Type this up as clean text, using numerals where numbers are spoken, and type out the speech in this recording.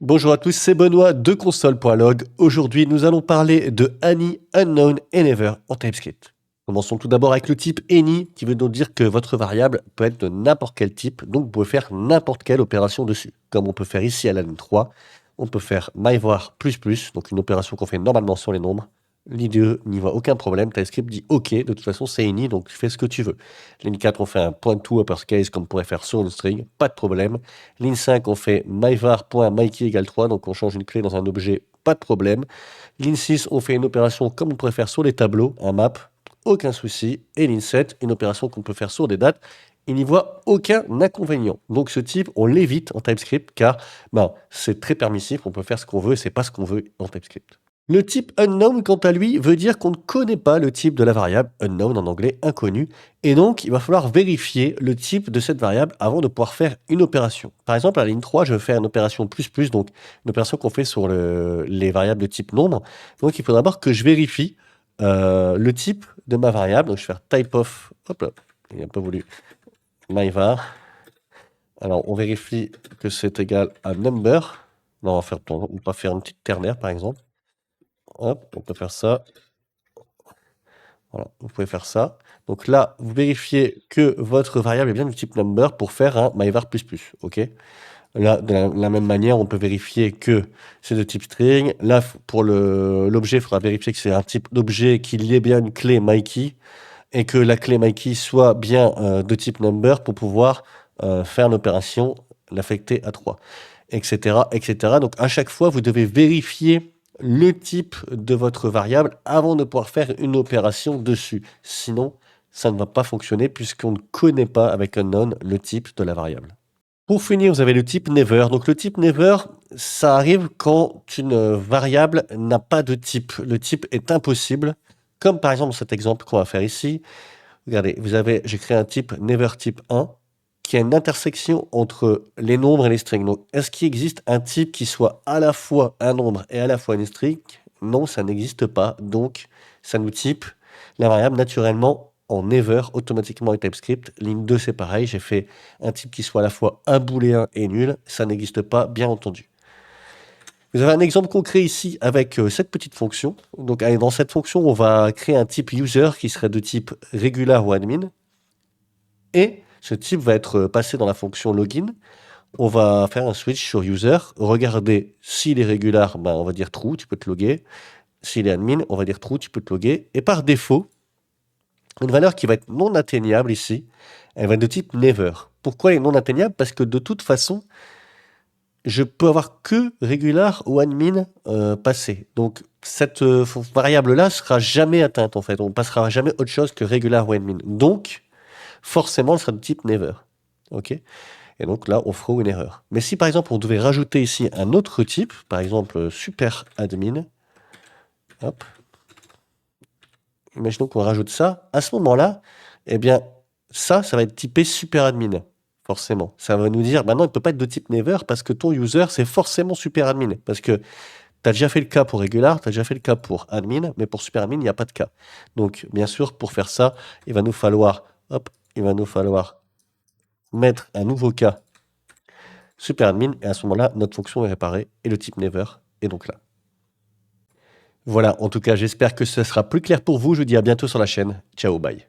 Bonjour à tous, c'est Benoît de console.log. Aujourd'hui, nous allons parler de Any, Unknown et Never en TypeScript. Commençons tout d'abord avec le type any, qui veut donc dire que votre variable peut être de n'importe quel type, donc vous pouvez faire n'importe quelle opération dessus. Comme on peut faire ici à la ligne 3, on peut faire myvar++, donc une opération qu'on fait normalement sur les nombres. L'IDE n'y voit aucun problème, TypeScript dit OK, de toute façon c'est any, donc tu fais ce que tu veux. Ligne 4, on fait un point to uppercase comme on pourrait faire sur une string, pas de problème. Ligne 5, on fait myvar.myKey égale 3, donc on change une clé dans un objet, pas de problème. Ligne 6, on fait une opération comme on pourrait faire sur les tableaux, un map, aucun souci. Et ligne 7, une opération qu'on peut faire sur des dates, il n'y voit aucun inconvénient. Donc ce type, on l'évite en TypeScript car c'est très permissif, on peut faire ce qu'on veut et c'est pas ce qu'on veut en TypeScript. Le type unknown, quant à lui, veut dire qu'on ne connaît pas le type de la variable, unknown en anglais, inconnu, et donc il va falloir vérifier le type de cette variable avant de pouvoir faire une opération. Par exemple, à la ligne 3, je vais faire une opération plus, donc une opération qu'on fait sur les variables de type nombre. Donc il faut d'abord que je vérifie le type de ma variable. Donc je vais faire type of, hop là, il n'a pas voulu, myvar. Alors on vérifie que c'est égal à number. Non, on va faire une petite ternaire par exemple. Hop, on peut faire ça. Voilà, vous pouvez faire ça. Donc là, vous vérifiez que votre variable est bien du type number pour faire un myvar++. OK. Là, de la même manière, on peut vérifier que c'est de type string. Là, pour l'objet, il faudra vérifier que c'est un type d'objet, qu'il y ait bien une clé myKey et que la clé myKey soit bien de type number pour pouvoir faire l'opération, l'affecter à 3, etc., etc. Donc à chaque fois, vous devez vérifier le type de votre variable avant de pouvoir faire une opération dessus. Sinon, ça ne va pas fonctionner puisqu'on ne connaît pas avec unknown le type de la variable. Pour finir, vous avez le type never. Donc le type never, ça arrive quand une variable n'a pas de type. Le type est impossible, comme par exemple cet exemple qu'on va faire ici. Regardez, j'ai créé un type never type 1 qui a une intersection entre les nombres et les strings. Donc, est-ce qu'il existe un type qui soit à la fois un nombre et à la fois une string? Non, ça n'existe pas. Donc, ça nous type la variable naturellement en never, automatiquement avec TypeScript. Ligne 2, c'est pareil. J'ai fait un type qui soit à la fois un booléen et nul. Ça n'existe pas, bien entendu. Vous avez un exemple concret ici avec cette petite fonction. Donc, dans cette fonction, on va créer un type user qui serait de type regular ou admin. Et ce type va être passé dans la fonction login. On va faire un switch sur user. Regardez, s'il est régular, on va dire true, tu peux te loguer. S'il est admin, on va dire true, tu peux te loguer. Et par défaut, une valeur qui va être non atteignable ici, elle va être de type never. Pourquoi elle est non atteignable? Parce que de toute façon, je peux avoir que regular ou admin passé. Donc cette variable-là sera jamais atteinte en fait. On passera jamais autre chose que regular ou admin. Donc forcément, elle sera de type never. OK? Et donc là, on fera une erreur. Mais si par exemple, on devait rajouter ici un autre type, par exemple super admin, hop, imaginons qu'on rajoute ça, à ce moment-là, eh bien, ça va être typé super admin, forcément. Ça va nous dire, non, il ne peut pas être de type never parce que ton user, c'est forcément super admin. Parce que tu as déjà fait le cas pour regular, tu as déjà fait le cas pour admin, mais pour super admin, il n'y a pas de cas. Donc, bien sûr, pour faire ça, il va nous falloir mettre un nouveau cas super admin, et à ce moment-là, notre fonction est réparée et le type never est donc là. Voilà, en tout cas, j'espère que ce sera plus clair pour vous. Je vous dis à bientôt sur la chaîne. Ciao, bye.